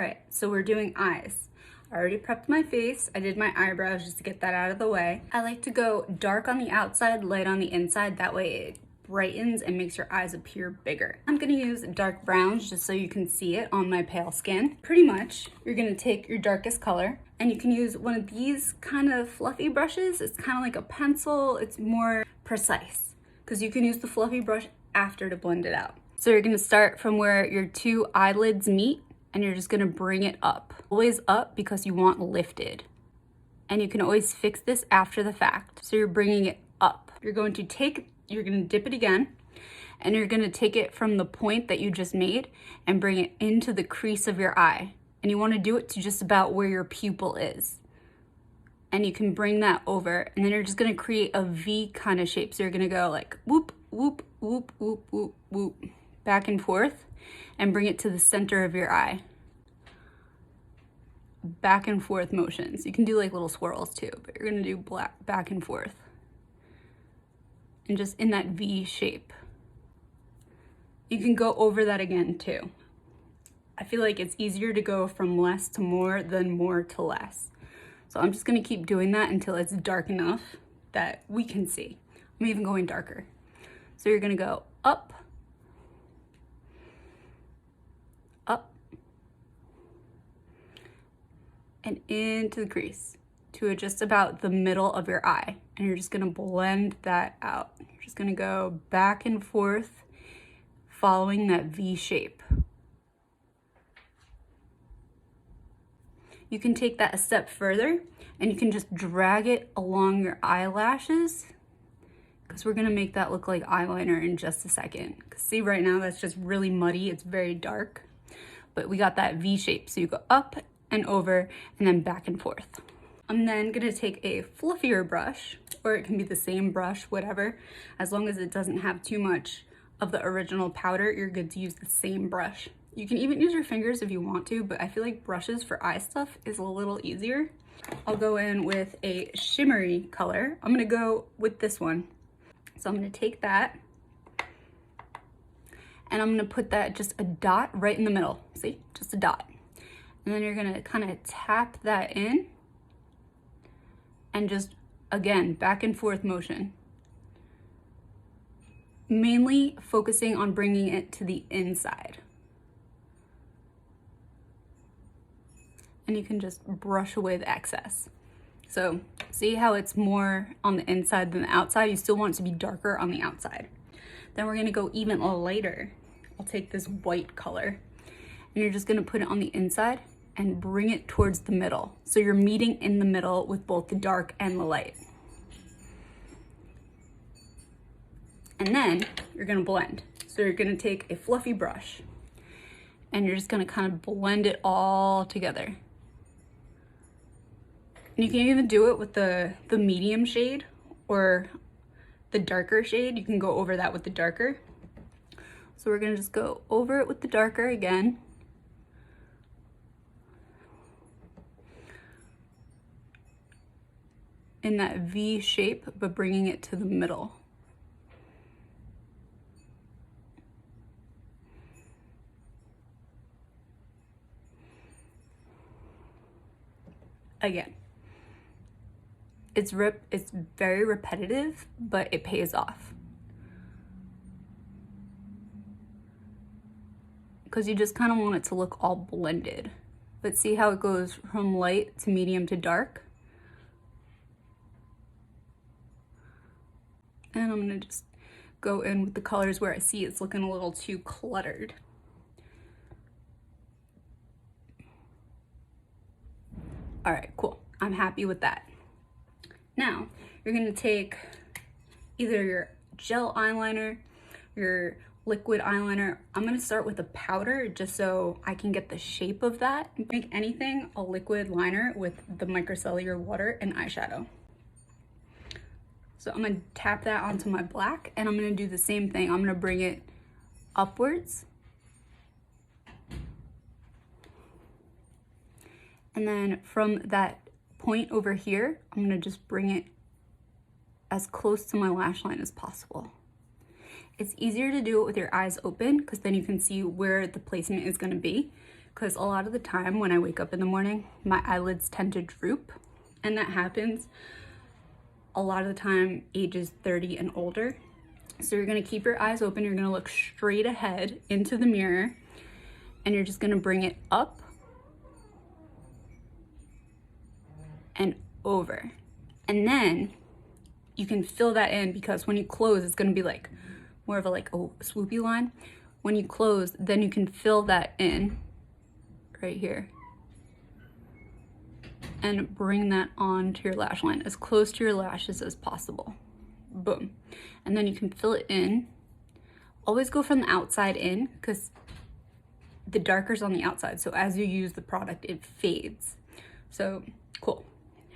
right, so we're doing eyes. I already prepped my face. I did my eyebrows just to get that out of the way. I like to go dark on the outside, light on the inside. That way it brightens and makes your eyes appear bigger. I'm gonna use dark browns just so you can see it on my pale skin. Pretty much, you're gonna take your darkest color and you can use one of these kind of fluffy brushes. It's kind of like a pencil. It's more precise because you can use the fluffy brush after to blend it out. So you're gonna start from where your two eyelids meet and you're just gonna bring it up. Always up because you want lifted. And you can always fix this after the fact. So you're bringing it up. You're gonna dip it again, and you're gonna take it from the point that you just made and bring it into the crease of your eye. And you wanna do it to just about where your pupil is. And you can bring that over, and then you're just gonna create a V kind of shape. So you're gonna go like whoop, whoop, whoop, whoop, whoop, whoop, back and forth, and bring it to the center of your eye. Back and forth motions. You can do like little swirls too, but you're gonna do back and forth. And just in that V shape. You can go over that again too. I feel like it's easier to go from less to more than more to less. So I'm just gonna keep doing that until it's dark enough that we can see. I'm even going darker. So you're gonna go up, up, and into the crease to just about the middle of your eye. And you're just gonna blend that out. You're just gonna go back and forth, following that V shape. You can take that a step further and you can just drag it along your eyelashes because we're gonna make that look like eyeliner in just a second. Because see right now, that's just really muddy, it's very dark. But we got that V shape, so you go up and over and then back and forth. I'm then gonna take a fluffier brush, or it can be the same brush, whatever. As long as it doesn't have too much of the original powder, you're good to use the same brush. You can even use your fingers if you want to, but I feel like brushes for eye stuff is a little easier. I'll go in with a shimmery color. I'm gonna go with this one. So I'm gonna take that and I'm gonna put that just a dot right in the middle. See, just a dot. And then you're gonna kind of tap that in and just, again, back and forth motion. Mainly focusing on bringing it to the inside. And you can just brush away the excess. So see how it's more on the inside than the outside? You still want it to be darker on the outside. Then we're gonna go even lighter. I'll take this white color and you're just gonna put it on the inside and bring it towards the middle. So you're meeting in the middle with both the dark and the light. And then you're gonna blend. So you're gonna take a fluffy brush and you're just gonna kind of blend it all together. And you can even do it with the medium shade or the darker shade. You can go over that with the darker. So we're gonna just go over it with the darker again. In that V shape, but bringing it to the middle. Again. It's very repetitive, but it pays off. Because you just kind of want it to look all blended. But see how it goes from light to medium to dark? And I'm gonna just go in with the colors where I see it's looking a little too cluttered. All right, cool. I'm happy with that. Now, you're gonna take either your gel eyeliner, your liquid eyeliner. I'm gonna start with a powder just so I can get the shape of that. Make anything a liquid liner with the micellar water and eyeshadow. So I'm gonna tap that onto my black and I'm gonna do the same thing. I'm gonna bring it upwards. And then from that point over here, I'm gonna just bring it as close to my lash line as possible. It's easier to do it with your eyes open because then you can see where the placement is gonna be. because a lot of the time when I wake up in the morning, my eyelids tend to droop, and that happens a lot of the time ages 30 and older. So you're gonna keep your eyes open, you're gonna look straight ahead into the mirror, and you're just gonna bring it up and over. And then you can fill that in, because when you close, it's gonna be like more of a swoopy line. When you close, then you can fill that in right here and bring that onto your lash line as close to your lashes as possible. Boom. And then you can fill it in. Always go from the outside in, because the darker's on the outside. So as you use the product, it fades. So cool,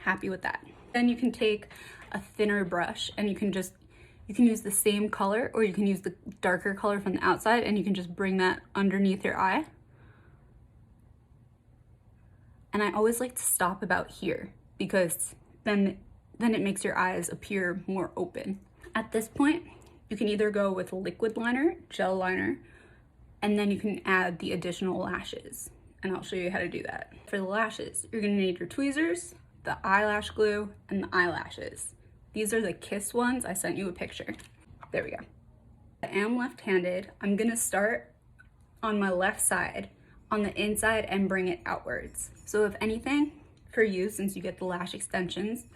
happy with that. Then you can take a thinner brush and you can use the same color, or you can use the darker color from the outside, and you can just bring that underneath your eye. And I always like to stop about here, because then it makes your eyes appear more open. At this point, you can either go with liquid liner, gel liner, and then you can add the additional lashes. And I'll show you how to do that. For the lashes, you're gonna need your tweezers, the eyelash glue, and the eyelashes. These are the Kiss ones. I sent you a picture. There we go. I am left-handed. I'm gonna start on my left side on the inside and bring it outwards. So if anything, for you, since you get the lash extensions,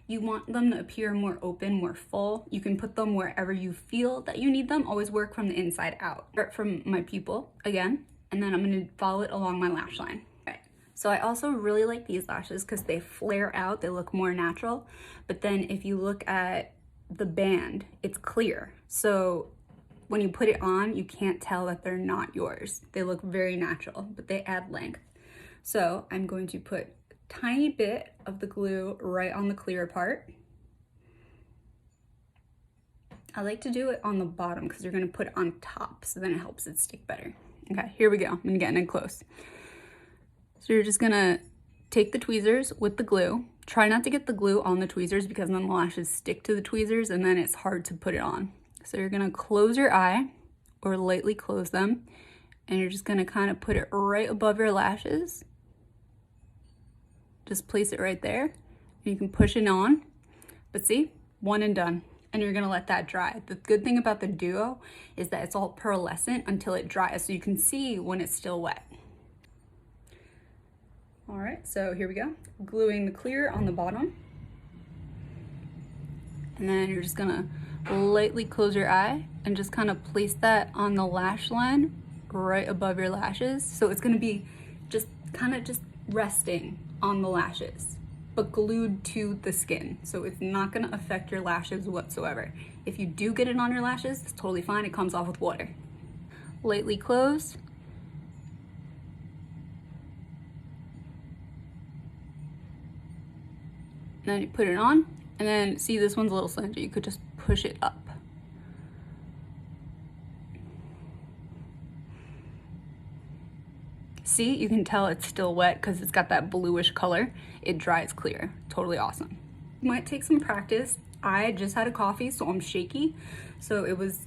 you want them to appear more open, more full. You can put them wherever you feel that you need them. Always work from the inside out. Start from my pupil again, and then I'm gonna follow it along my lash line. Okay. So I also really like these lashes because they flare out, they look more natural. But then if you look at the band, it's clear. So when you put it on, you can't tell that they're not yours. They look very natural, but they add length. So I'm going to put a tiny bit of the glue right on the clear part. I like to do it on the bottom because you're gonna put it on top, so then it helps it stick better. Okay, here we go. I'm getting in close. So you're just gonna take the tweezers with the glue. Try not to get the glue on the tweezers, because then the lashes stick to the tweezers and then it's hard to put it on. So you're gonna close your eye, or lightly close them, and you're just gonna kind of put it right above your lashes. Just place it right there, and you can push it on. But see, one and done. And you're gonna let that dry. The good thing about the duo is that it's all pearlescent until it dries, so you can see when it's still wet. All right, so here we go. Gluing the clear on the bottom. And then you're just gonna lightly close your eye and just kind of place that on the lash line right above your lashes. So it's gonna be just kind of just resting on the lashes, but glued to the skin. So it's not gonna affect your lashes whatsoever. If you do get it on your lashes, it's totally fine. It comes off with water. Lightly close. Then you put it on, and then see, this one's a little slender. You could just push it up. See, you can tell it's still wet because it's got that bluish color. It dries clear. Totally awesome. Might take some practice. I just had a coffee, so I'm shaky. So it was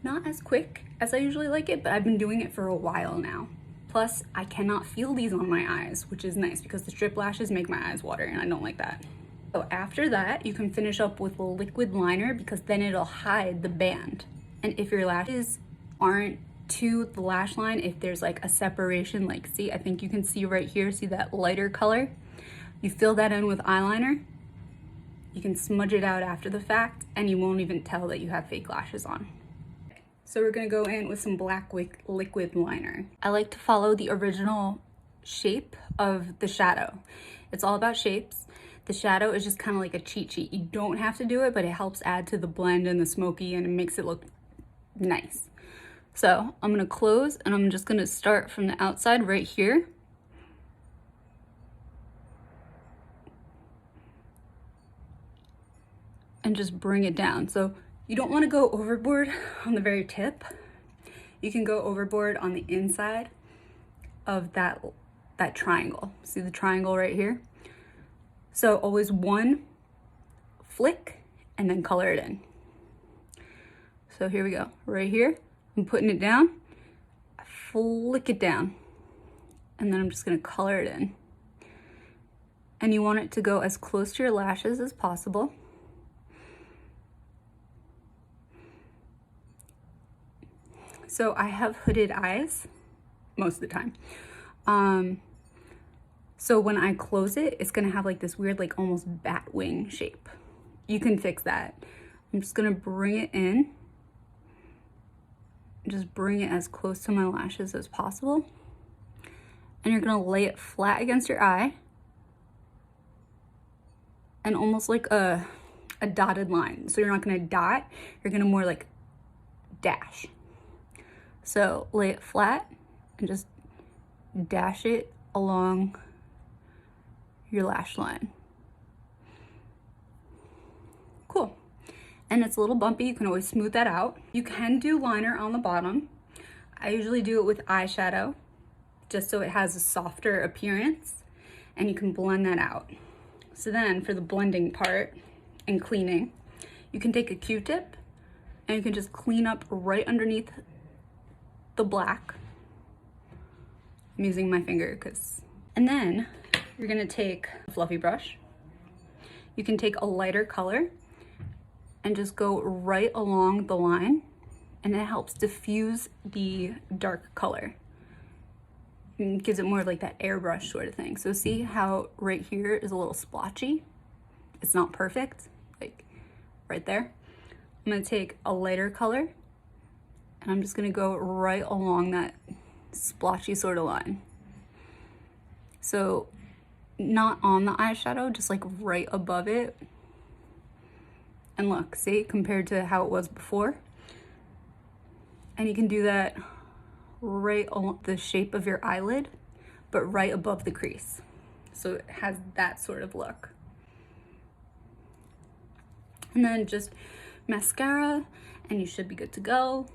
not as quick as I usually like it, but I've been doing it for a while now. Plus, I cannot feel these on my eyes, which is nice because the strip lashes make my eyes water and I don't like that. So after that, you can finish up with a liquid liner, because then it'll hide the band. And if your lashes aren't to the lash line, if there's like a separation, like see, I think you can see right here, see that lighter color? You fill that in with eyeliner. You can smudge it out after the fact and you won't even tell that you have fake lashes on. So we're gonna go in with some black liquid liner. I like to follow the original shape of the shadow. It's all about shapes. The shadow is just kind of like a cheat sheet. You don't have to do it, but it helps add to the blend and the smoky, and it makes it look nice. So I'm gonna close, and I'm just gonna start from the outside right here. And just bring it down. So you don't wanna go overboard on the very tip. You can go overboard on the inside of that triangle. See the triangle right here? So always one flick and then color it in. So here we go, right here. I'm putting it down, I flick it down. and then I'm just gonna color it in. And you want it to go as close to your lashes as possible. So I have hooded eyes most of the time. So when I close it, it's gonna have like this weird, like almost bat wing shape. You can fix that. I'm just gonna bring it in. Just bring it as close to my lashes as possible. And you're gonna lay it flat against your eye. And almost like a dotted line. So you're not gonna dot, you're gonna more like dash. So lay it flat and just dash it along your lash line. Cool. And it's a little bumpy, you can always smooth that out. You can do liner on the bottom. I usually do it with eyeshadow, just so it has a softer appearance, and you can blend that out. So then for the blending part and cleaning, you can take a Q-tip and you can just clean up right underneath the black. I'm using my finger and then you're gonna take a fluffy brush. You can take a lighter color and just go right along the line, and it helps diffuse the dark color. And gives it more of like that airbrush sort of thing. So see how right here is a little splotchy? It's not perfect, like right there. I'm gonna take a lighter color and I'm just gonna go right along that splotchy sort of line. So not on the eyeshadow, just like right above it. And look, see, compared to how it was before. And you can do that right along the shape of your eyelid, but right above the crease. So it has that sort of look. And then just mascara and you should be good to go.